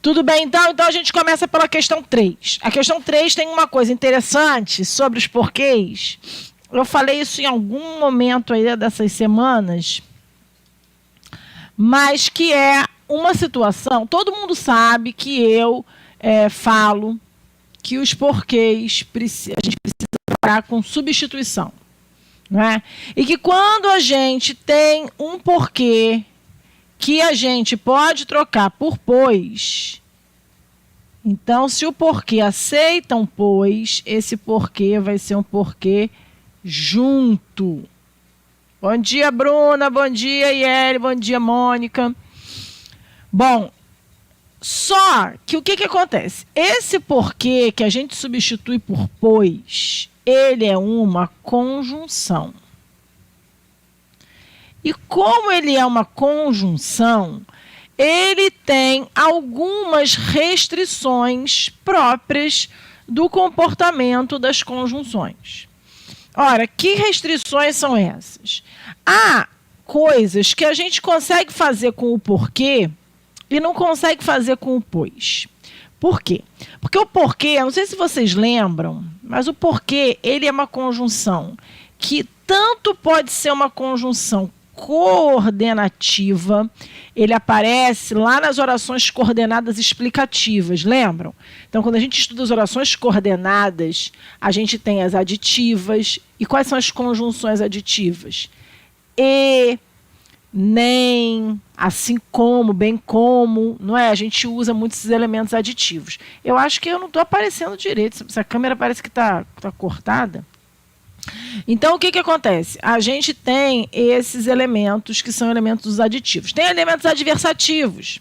Tudo bem, então a gente começa pela questão 3. A questão 3 tem uma coisa interessante sobre os porquês. Eu falei isso em algum momento aí dessas semanas, mas que é uma situação, todo mundo sabe que eu falo que os porquês a gente precisa trabalhar com substituição, não é? E que quando a gente tem um porquê que a gente pode trocar por pois, então se o porquê aceita um pois, esse porquê vai ser um porquê junto. Bom dia, Bruna, bom dia, Iele, bom dia, Mônica. Bom, só que o que acontece? Esse porquê que a gente substitui por pois, ele é uma conjunção. E como ele é uma conjunção, ele tem algumas restrições próprias do comportamento das conjunções. Ora, que restrições são essas? Há coisas que a gente consegue fazer com o porquê e não consegue fazer com o pois. Por quê? Porque o porquê, não sei se vocês lembram, mas o porquê, ele é uma conjunção que tanto pode ser uma conjunção coordenativa, ele aparece lá nas orações coordenadas explicativas, lembram? Então, quando a gente estuda as orações coordenadas, a gente tem as aditivas. E quais são as conjunções aditivas? E, nem, assim como, bem como, não é? A gente usa muitos esses elementos aditivos. Eu acho que eu não estou aparecendo direito, essa câmera parece que está cortada. Então, o que acontece? A gente tem esses elementos que são elementos aditivos. Tem elementos adversativos.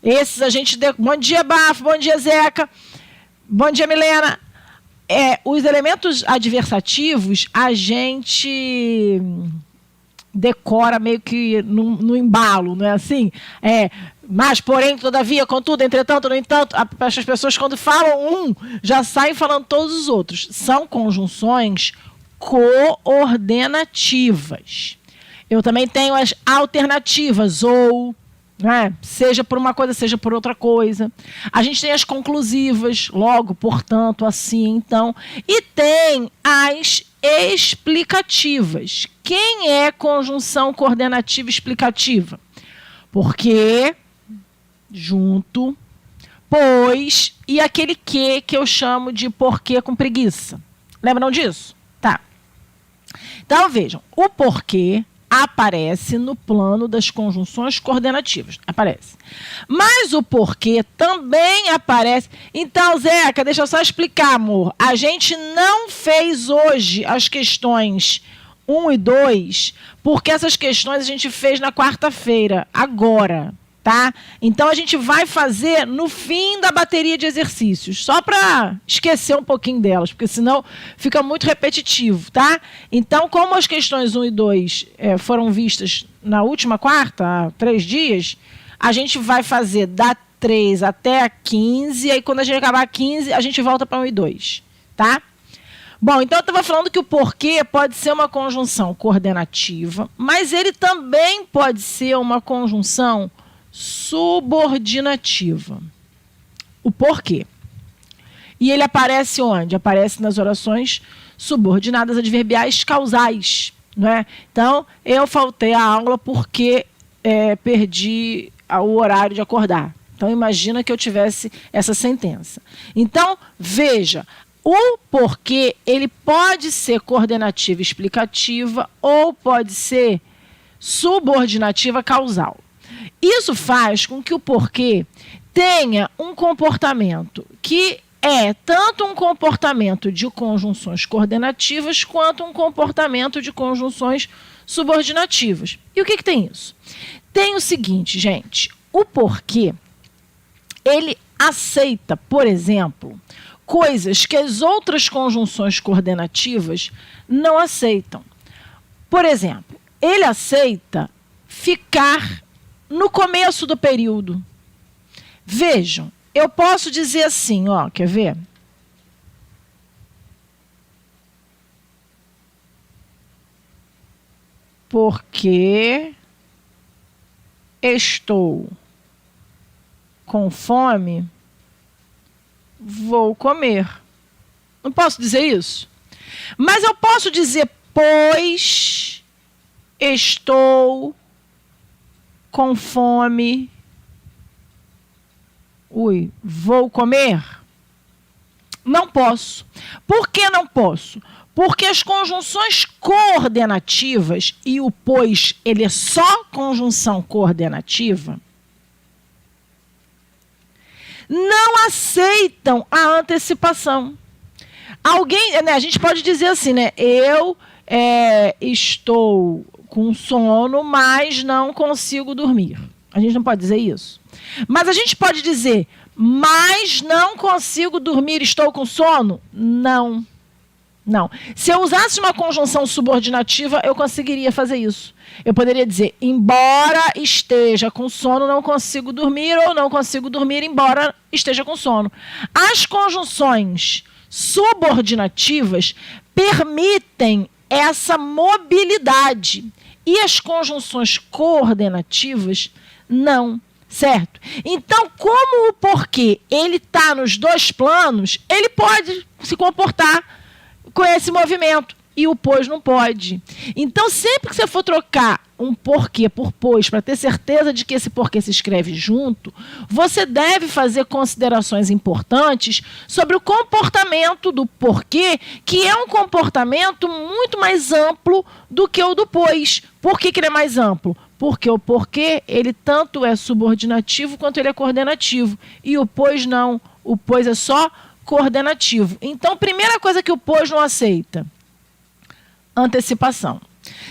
Esses a gente... Bom dia, Bafo. Bom dia, Zeca. Bom dia, Milena. Os elementos adversativos, a gente decora meio que no embalo, não é assim? Mas, porém, todavia, contudo, entretanto, no entanto, as pessoas, quando falam já saem falando todos os outros. São conjunções coordenativas. Eu também tenho as alternativas, ou, né, seja por uma coisa, seja por outra coisa. A gente tem as conclusivas, logo, portanto, assim, então. E tem as explicativas. Quem é conjunção coordenativa explicativa? Porque, junto, pois, e aquele que eu chamo de porquê com preguiça. Lembram disso? Tá. Então, vejam, o porquê aparece no plano das conjunções coordenativas. Aparece. Mas o porquê também aparece... Então, Zeca, deixa eu só explicar, amor. A gente não fez hoje as questões 1 e 2, porque essas questões a gente fez na quarta-feira, agora. Tá? Então, a gente vai fazer no fim da bateria de exercícios, só para esquecer um pouquinho delas, porque senão fica muito repetitivo. Tá? Então, como as questões 1 e 2 foram vistas na última quarta, há 3 dias, a gente vai fazer da 3 até a 15, e aí quando a gente acabar a 15, a gente volta para 1 e 2. Tá? Bom, então eu estava falando que o porquê pode ser uma conjunção coordenativa, mas ele também pode ser uma conjunção subordinativa. O porquê. E ele aparece onde? Aparece nas orações subordinadas adverbiais causais. Não é? Então, eu faltei a aula porque perdi o horário de acordar. Então, imagina que eu tivesse essa sentença. Então, veja, o porquê ele pode ser coordenativa explicativa ou pode ser subordinativa causal. Isso faz com que o porquê tenha um comportamento que é tanto um comportamento de conjunções coordenativas quanto um comportamento de conjunções subordinativas. E o que tem isso? Tem o seguinte, gente, o porquê, ele aceita, por exemplo, coisas que as outras conjunções coordenativas não aceitam. Por exemplo, ele aceita ficar no começo do período. Vejam, eu posso dizer assim, ó, quer ver? Porque estou com fome, vou comer. Não posso dizer isso? Mas eu posso dizer, pois estou com fome, vou comer? Não posso. Por que não posso? Porque as conjunções coordenativas, e o pois, ele é só conjunção coordenativa, não aceitam a antecipação. Alguém, né, a gente pode dizer assim, né? Eu estou com sono, mas não consigo dormir. A gente não pode dizer isso. Mas a gente pode dizer, mas não consigo dormir, estou com sono? Não. Não. Se eu usasse uma conjunção subordinativa, eu conseguiria fazer isso. Eu poderia dizer, embora esteja com sono, não consigo dormir, ou não consigo dormir, embora esteja com sono. As conjunções subordinativas permitem essa mobilidade. E as conjunções coordenativas, não. Certo? Então, como o porquê ele está nos dois planos, ele pode se comportar com esse movimento. E o pois não pode. Então, sempre que você for trocar um porquê por pois, para ter certeza de que esse porquê se escreve junto, você deve fazer considerações importantes sobre o comportamento do porquê, que é um comportamento muito mais amplo do que o do pois. Por que ele é mais amplo? Porque o porquê, ele tanto é subordinativo quanto ele é coordenativo. E o pois não. O pois é só coordenativo. Então, primeira coisa que o pois não aceita: antecipação.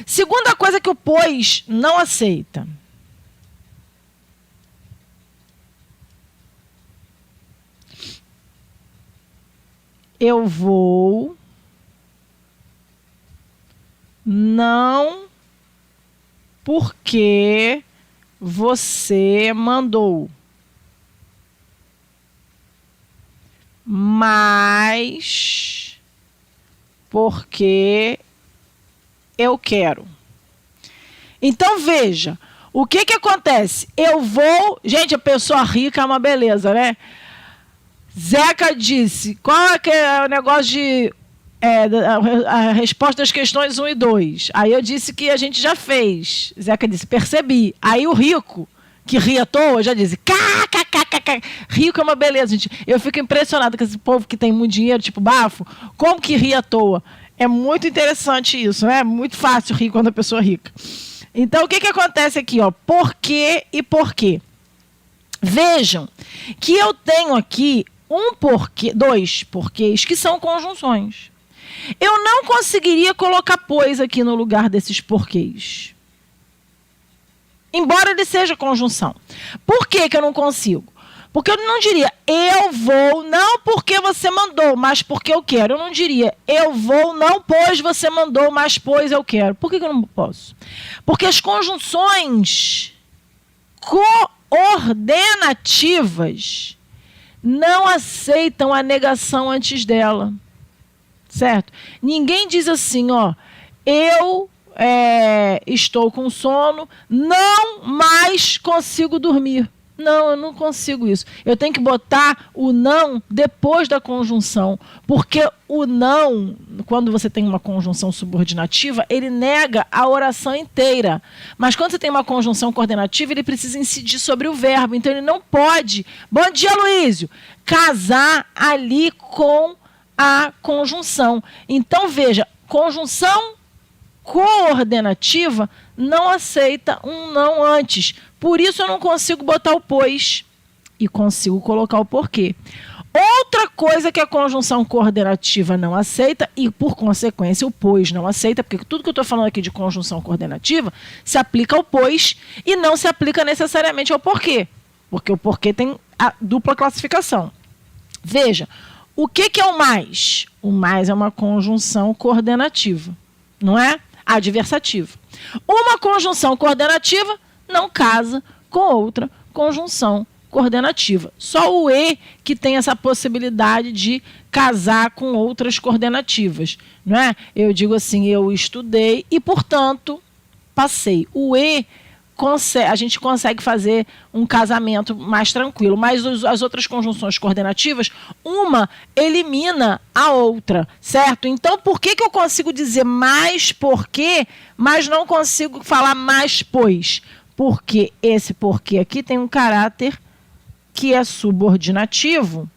Segunda coisa que o pois não aceita: eu vou não porque você mandou, mas porque eu quero. Então, veja, o que acontece? Eu vou... Gente, a pessoa rica é uma beleza, né? Zeca disse, qual é o negócio de... a resposta das questões 1 e 2. Aí eu disse que a gente já fez. Zeca disse, percebi. Aí o rico, que ri à toa, já disse, rico é uma beleza, gente. Eu fico impressionado com esse povo que tem muito dinheiro, tipo bafo, como que ri à toa. É muito interessante isso, né? É muito fácil rir quando a pessoa é rica. Então, o que acontece aqui? Ó? Porquê e porquê. Vejam que eu tenho aqui dois porquês que são conjunções. Eu não conseguiria colocar pois aqui no lugar desses porquês, embora ele seja conjunção. Por que eu não consigo? Porque eu não diria, eu vou, não porque você mandou, mas porque eu quero. Eu não diria, eu vou, não pois você mandou, mas pois eu quero. Por que eu não posso? Porque as conjunções coordenativas não aceitam a negação antes dela. Certo? Ninguém diz assim, ó, eu estou com sono, não mais consigo dormir. Não, eu não consigo isso. Eu tenho que botar o não depois da conjunção, porque o não, quando você tem uma conjunção subordinativa, ele nega a oração inteira. Mas quando você tem uma conjunção coordenativa, ele precisa incidir sobre o verbo. Então ele não pode, bom dia, Luísio, casar ali com a conjunção. Então veja, conjunção coordenativa não aceita um não antes. Por isso eu não consigo botar o pois e consigo colocar o porquê. Outra coisa que a conjunção coordenativa não aceita, e por consequência o pois não aceita, porque tudo que eu estou falando aqui de conjunção coordenativa se aplica ao pois e não se aplica necessariamente ao porquê, porque o porquê tem a dupla classificação. Veja, o que é o mais? O mais é uma conjunção coordenativa, não é? Adversativa. Uma conjunção coordenativa não casa com outra conjunção coordenativa. Só o e que tem essa possibilidade de casar com outras coordenativas, não é? Eu digo assim, eu estudei e, portanto, passei. O e a gente consegue fazer um casamento mais tranquilo. Mas as outras conjunções coordenativas, uma elimina a outra, certo? Então, por que eu consigo dizer mais porque, mas não consigo falar mais pois? Porque esse porque aqui tem um caráter que é subordinativo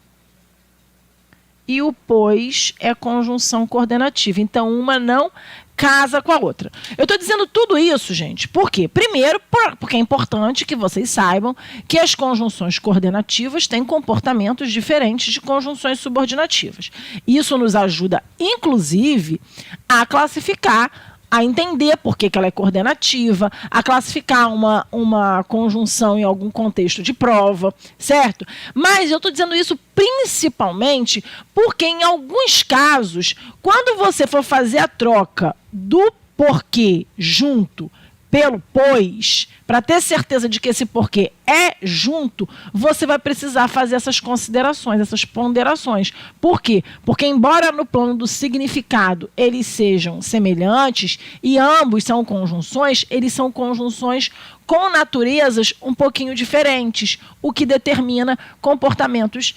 e o pois é conjunção coordenativa. Então, uma não casa com a outra. Eu estou dizendo tudo isso, gente, por quê? Primeiro, porque é importante que vocês saibam que as conjunções coordenativas têm comportamentos diferentes de conjunções subordinativas. Isso nos ajuda, inclusive, a classificar, a entender por que ela é coordenativa, a classificar uma conjunção em algum contexto de prova, certo? Mas eu estou dizendo isso principalmente porque, em alguns casos, quando você for fazer a troca do porquê junto pelo pois, para ter certeza de que esse porquê é junto, você vai precisar fazer essas considerações, essas ponderações. Por quê? Porque, embora no plano do significado eles sejam semelhantes e ambos são conjunções, eles são conjunções com naturezas um pouquinho diferentes, o que determina comportamentos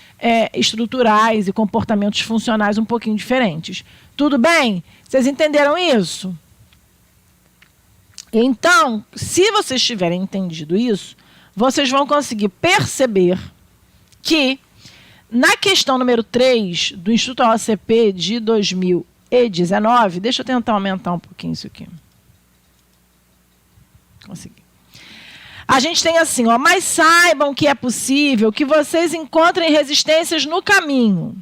estruturais e comportamentos funcionais um pouquinho diferentes. Tudo bem? Vocês entenderam isso? Então, se vocês tiverem entendido isso, vocês vão conseguir perceber que, na questão número 3 do Instituto OCP de 2019, deixa eu tentar aumentar um pouquinho isso aqui. Consegui. A gente tem assim, ó, mas saibam que é possível que vocês encontrem resistências no caminho.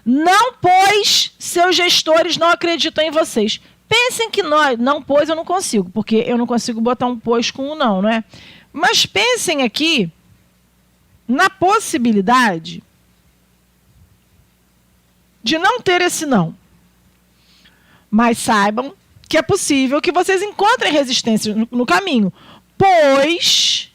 Não, pois seus gestores não acreditam em vocês. Pensem que não, pois eu não consigo, porque eu não consigo botar um pois com um não é? Mas pensem aqui na possibilidade de não ter esse não. Mas saibam que é possível que vocês encontrem resistência no caminho, pois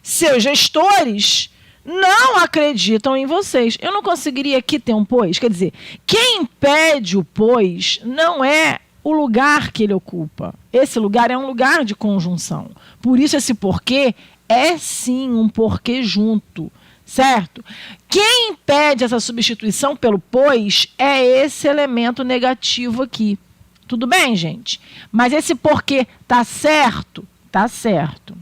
seus gestores não acreditam em vocês. Eu não conseguiria aqui ter um pois. Quer dizer, quem impede o pois não é o lugar que ele ocupa. Esse lugar é um lugar de conjunção. Por isso esse porquê é sim um porquê junto, certo? Quem impede essa substituição pelo pois é esse elemento negativo aqui. Tudo bem, gente? Mas esse porquê tá certo? Tá certo.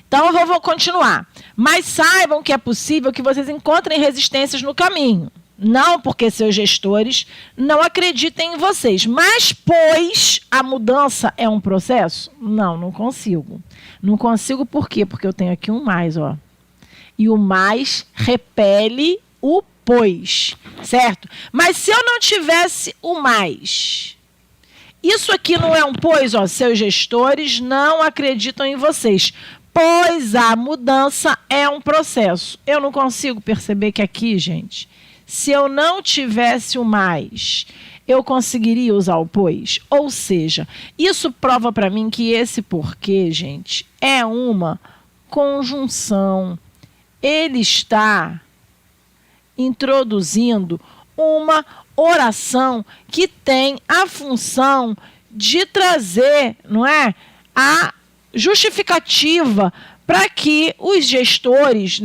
Então, eu vou continuar. Mas saibam que é possível que vocês encontrem resistências no caminho. Não porque seus gestores não acreditem em vocês. Mas, pois, a mudança é um processo? Não consigo. Não consigo por quê? Porque eu tenho aqui um mais, ó. E o mais repele o pois, certo? Mas se eu não tivesse o mais... Isso aqui não é um pois, ó. Seus gestores não acreditam em vocês. Pois a mudança é um processo. Eu não consigo perceber que aqui, gente, se eu não tivesse o mais, eu conseguiria usar o pois? Ou seja, isso prova para mim que esse porquê, gente, é uma conjunção. Ele está introduzindo uma oração que tem a função de trazer, não é, a justificativa para que os gestores,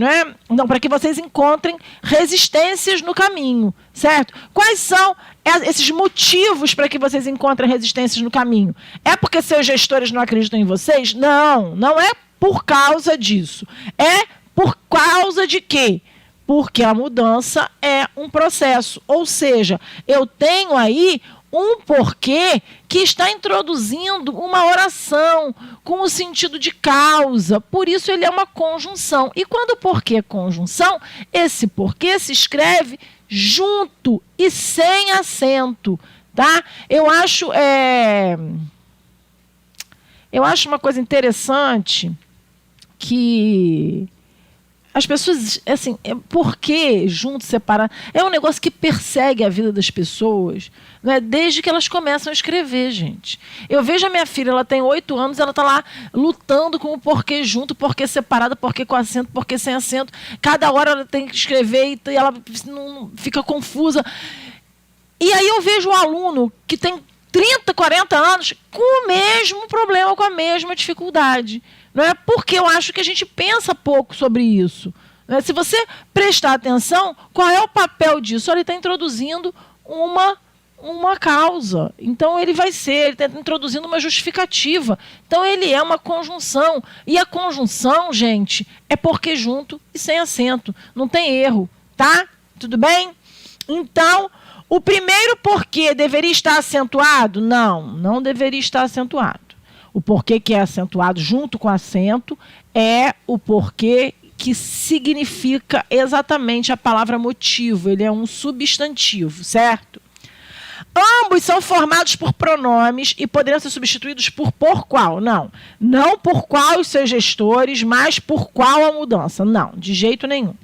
para que vocês encontrem resistências no caminho, certo? Quais são esses motivos para que vocês encontrem resistências no caminho? É porque seus gestores não acreditam em vocês? Não é por causa disso. É por causa de quê? Porque a mudança é um processo. Ou seja, eu tenho aí um porquê que está introduzindo uma oração com o sentido de causa. Por isso ele é uma conjunção. E quando o porquê é conjunção, esse porquê se escreve junto e sem acento. Tá? Eu acho uma coisa interessante que... As pessoas, assim, por que junto, separado? É um negócio que persegue a vida das pessoas, né? Desde que elas começam a escrever, gente. Eu vejo a minha filha, ela tem 8 anos, ela está lá lutando com o porquê junto, porquê separado, porquê com acento, porquê sem acento. Cada hora ela tem que escrever e ela não fica confusa. E aí eu vejo um aluno que tem 30, 40 anos com o mesmo problema, com a mesma dificuldade. Não é? Porque eu acho que a gente pensa pouco sobre isso. Não é? Se você prestar atenção, qual é o papel disso? Ele está introduzindo uma causa. Então, ele está introduzindo uma justificativa. Então, ele é uma conjunção. E a conjunção, gente, é porque junto e sem acento. Não tem erro, tá? Tudo bem? Então, o primeiro porquê deveria estar acentuado? Não deveria estar acentuado. O porquê que é acentuado junto com acento é o porquê que significa exatamente a palavra motivo. Ele é um substantivo, certo? Ambos são formados por pronomes e poderiam ser substituídos por qual? Não por qual os seus gestores, mas por qual a mudança. Não, de jeito nenhum.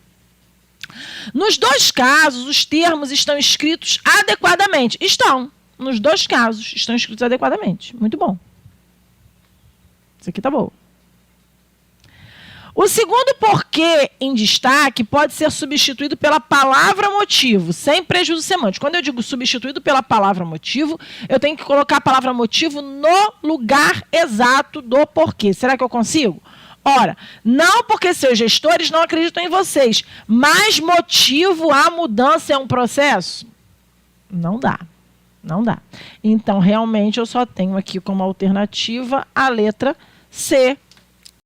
Nos dois casos, os termos estão escritos adequadamente. Nos dois casos, estão escritos adequadamente. Muito bom. Isso aqui tá bom. O segundo porquê em destaque pode ser substituído pela palavra motivo, sem prejuízo semântico. Quando eu digo substituído pela palavra motivo, eu tenho que colocar a palavra motivo no lugar exato do porquê. Será que eu consigo? Ora, não porque seus gestores não acreditam em vocês, mas motivo à mudança é um processo? Não dá. Não dá. Então, realmente, eu só tenho aqui como alternativa a letra C,